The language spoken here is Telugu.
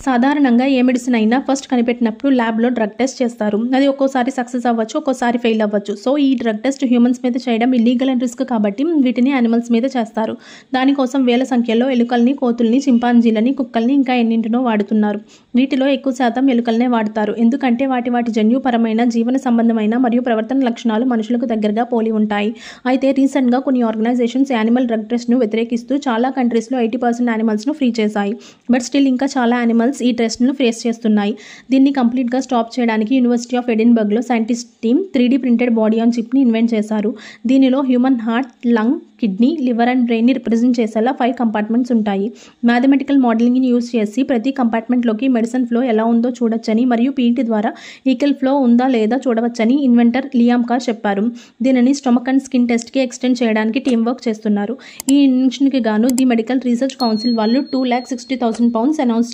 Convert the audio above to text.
సాధారణంగా ఏ మెడిసిన్ అయినా ఫస్ట్ కనిపెట్టినప్పుడు ల్యాబ్లో డ్రగ్ టెస్ట్ చేస్తారు. అది ఒక్కోసారి సక్సెస్ అవ్వచ్చు, ఒక్కోసారి ఫెయిల్ అవ్వచ్చు. సో ఈ డ్రగ్ టెస్ట్ హ్యూమన్స్ మీద చేయడం ఇల్లీగల్ అండ్ రిస్క్ కాబట్టి వీటిని యానిమల్స్ మీద చేస్తారు. దానికోసం వేల సంఖ్యలో ఎలుకల్ని, కోతుల్ని, చింపాంజీలని, కుక్కల్ని ఇంకా ఎన్నింటినో వాడుతున్నారు. వీటిలో ఎక్కువ శాతం ఎలుకలనే వాడతారు. ఎందుకంటే వాటి జన్యుపరమైన, జీవన సంబంధమైన మరియు ప్రవర్తన లక్షణాలు మనుషులకు దగ్గరగా పోలి ఉంటాయి. అయితే రీసెంట్గా కొన్ని ఆర్గనైజేషన్స్ యానిమల్ డ్రగ్ టెస్ట్ను వ్యతిరేకిస్తూ చాలా కంట్రీస్లో 80% యానిమల్స్ను ఫ్రీ చేశాయి. బట్ స్టిల్ ఇంకా చాలా యానిమల్స్ ఈ టెస్ట్ను ఫేస్ చేస్తున్నాయి. దీన్ని కంప్లీట్గా స్టాప్ చేయడానికి యూనివర్సిటీ ఆఫ్ ఎడిన్బర్గ్లో scientist team 3D printed body on చిప్ని ఇన్వెంట్ చేశారు. దీనిలో human heart, lung, kidney, liver and బ్రెయిన్ని రిప్రజెంట్ చేసేలా 5 కంపార్ట్మెంట్స్ ఉంటాయి. మ్యాథమెటికల్ మోడలింగ్ని యూజ్ చేసి ప్రతి కంపార్ట్మెంట్లోకి మెడిసిన్ ఫ్లో ఎలా ఉందో చూడొచ్చని మరియు పీఈటీ ద్వారా ఈకల్ ఫ్లో ఉందా లేదా చూడవచ్చని ఇన్వెంటర్ లియామ్ కార్ చెప్పారు. దీనిని స్టొమక్ అండ్ స్కిన్ టెస్ట్కి ఎక్స్టెండ్ చేయడానికి టీమ్ వర్క్ చేస్తున్నారు. ఈ ఇన్వెన్షన్కి గాను ది మెడికల్ రీసెర్చ్ కౌన్సిల్ వాళ్ళు £2,60,000 అనౌన్స్